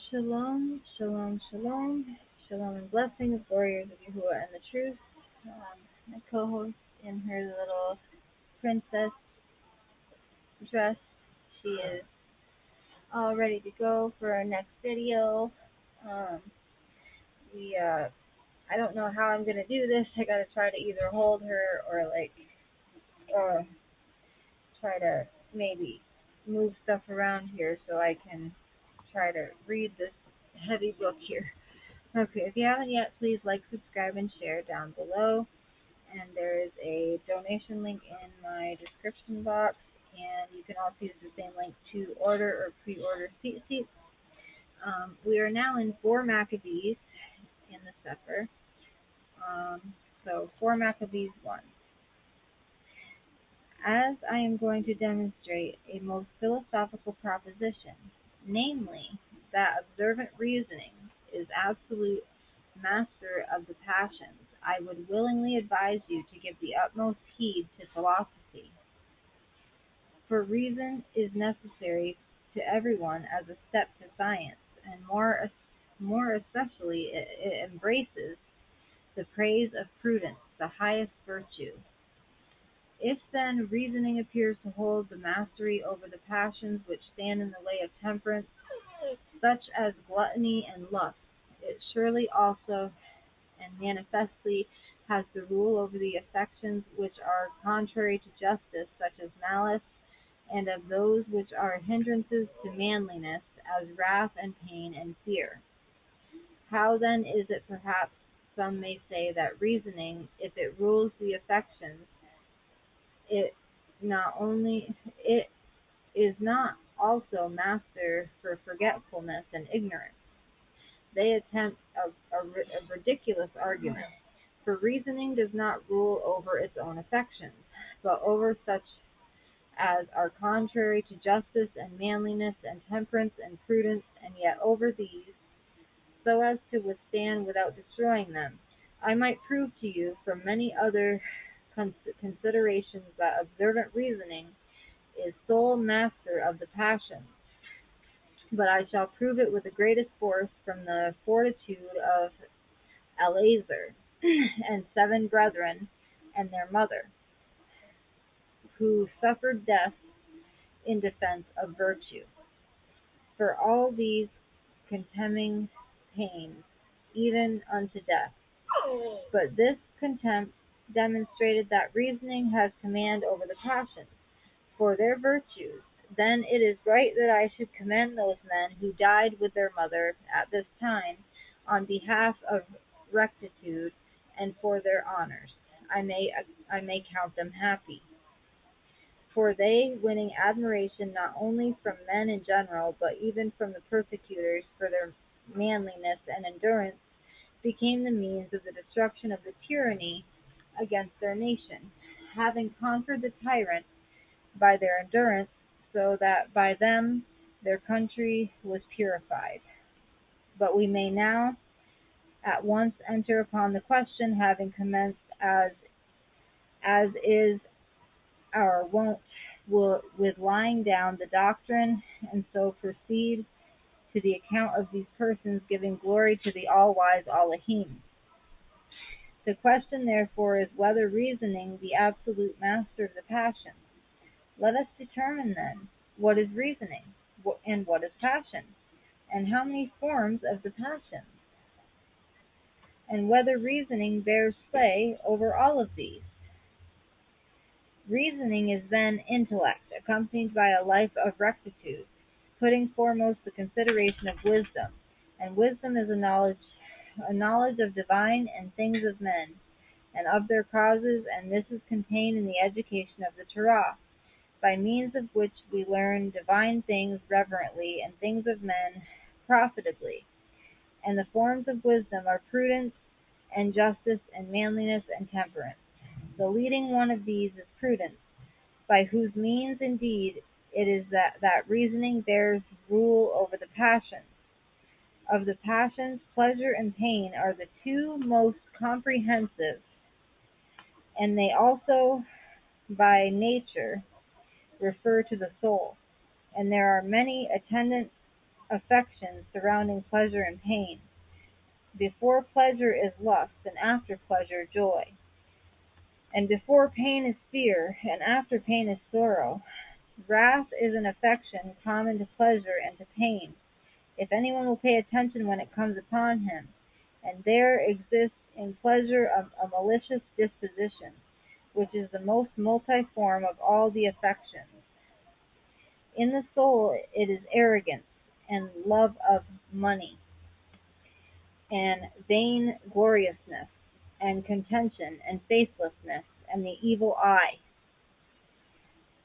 Shalom, shalom, shalom, shalom and blessings, warriors of Yahuah and the truth. My co-host in her little princess dress, she is all ready to go for our next video. Um, I don't know how I'm gonna do this. I gotta try to either hold her or try to maybe move stuff around here so I can try to read this heavy book here. Okay, if you haven't yet, please like, subscribe, and share down below. And there is a donation link in my description box, and you can also use the same link to order or pre-order seats. We are now in 4 Maccabees in the CEPHER. So 4 Maccabees 1. As I am going to demonstrate a most philosophical proposition, namely, that observant reasoning is absolute master of the passions, I would willingly advise you to give the utmost heed to philosophy. For reason is necessary to everyone as a step to science, and more especially it embraces the praise of prudence, the highest virtue. If then reasoning appears to hold the mastery over the passions which stand in the way of temperance, such as gluttony and lust, it surely also and manifestly has the rule over the affections which are contrary to justice, such as malice, and of those which are hindrances to manliness, as wrath and pain and fear. How then is it, perhaps some may say, that reasoning, if it rules the affections, it is not also master for forgetfulness and ignorance? They attempt a ridiculous argument, for reasoning does not rule over its own affections, but over such as are contrary to justice and manliness and temperance and prudence, and yet over these, so as to withstand without destroying them. I might prove to you from many other considerations that observant reasoning is sole master of the passions, but I shall prove it with the greatest force from the fortitude of Eleazar and 7 brethren and their mother, who suffered death in defense of virtue. For all these contemning pains, even unto death. But this contempt demonstrated that reasoning has command over the passions, for their virtues. Then it is right that I should commend those men who died with their mother at this time on behalf of rectitude and for their honors. I may count them happy. For they, winning admiration not only from men in general, but even from the persecutors for their manliness and endurance, became the means of the destruction of the tyranny against their nation, having conquered the tyrant by their endurance, so that by them their country was purified. But we may now at once enter upon the question, having commenced as is our wont with laying down the doctrine, and so proceed to the account of these persons, giving glory to the all-wise Elohim. The question therefore is whether reasoning be absolute master of the passions. Let us determine then what is reasoning, and what is passion, and how many forms of the passions, and whether reasoning bears sway over all of these. Reasoning is then intellect, accompanied by a life of rectitude, putting foremost the consideration of wisdom, and wisdom is a knowledge of divine and things of men, and of their causes, and this is contained in the education of the Torah, by means of which we learn divine things reverently and things of men profitably. And the forms of wisdom are prudence and justice and manliness and temperance. The leading one of these is prudence, by whose means indeed it is that reasoning bears rule over the passions. Of the passions, pleasure and pain are the 2 most comprehensive, and they also by nature refer to the soul, and there are many attendant affections surrounding pleasure and pain. Before pleasure is lust, and after pleasure joy. And before pain is fear, and after pain is sorrow. Wrath is an affection common to pleasure and to pain, if anyone will pay attention when it comes upon him. And there exists in pleasure a malicious disposition, which is the most multiform of all the affections. In the soul it is arrogance, and love of money, and vaingloriousness, and contention, and faithlessness, and the evil eye.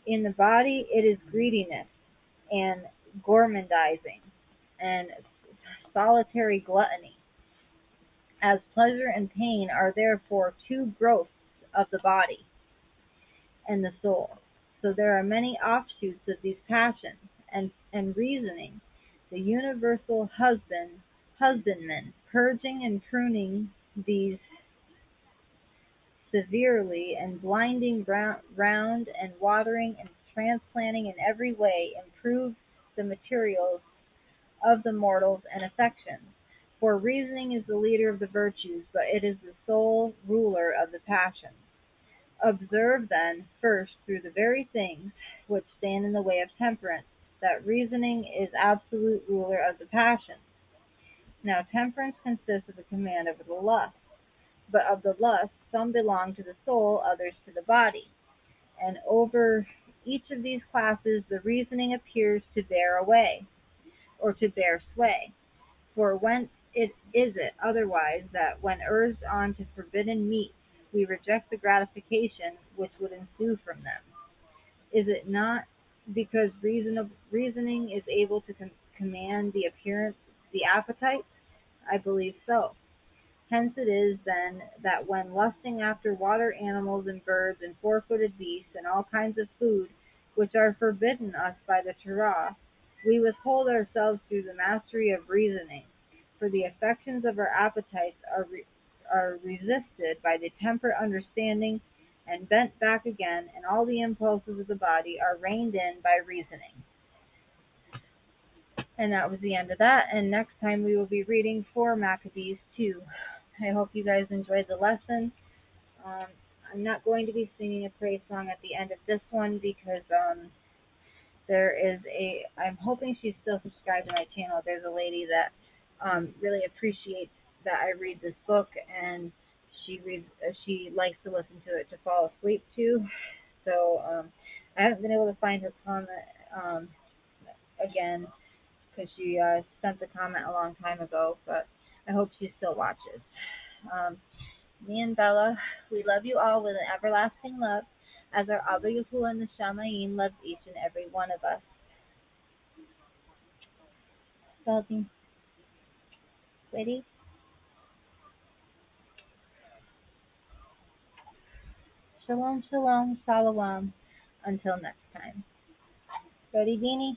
In the body it is greediness, and gormandizing, and solitary gluttony. As pleasure and pain are therefore two growths of the body and the soul, so there are many offshoots of these passions, and reasoning, the universal husbandman, purging and pruning these severely, and blinding round, and watering and transplanting in every way, improves the materials of the mortals and affections. For reasoning is the leader of the virtues, but it is the sole ruler of the passions. Observe then, first, through the very things which stand in the way of temperance, that reasoning is absolute ruler of the passions. Now temperance consists of the command over the lust, but of the lust some belong to the soul, others to the body. And over each of these classes the reasoning appears to bear away, or to bear sway. For whence is it otherwise that when urged on to forbidden meats, we reject the gratification which would ensue from them? Is it not because reasoning is able to command the appetite? I believe so. Hence it is then that when lusting after water animals and birds and four-footed beasts and all kinds of food, which are forbidden us by the Torah, we withhold ourselves through the mastery of reasoning. For the affections of our appetites are resisted by the temperate understanding and bent back again, and all the impulses of the body are reined in by reasoning. And that was the end of that. And next time we will be reading 4 Maccabees 2. I hope you guys enjoyed the lesson. I'm not going to be singing a praise song at the end of this one because I'm hoping she's still subscribed to my channel. There's a lady that really appreciates that I read this book, and she likes to listen to it to fall asleep to. So I haven't been able to find her comment again because she sent the comment a long time ago, but I hope she still watches. Me and Bella, we love you all with an everlasting love, as our Abba Yahuah and the Shamayim loves each and every one of us. Salty. Ready? Shalom, shalom, shalom. Until next time. Ready, Beanie?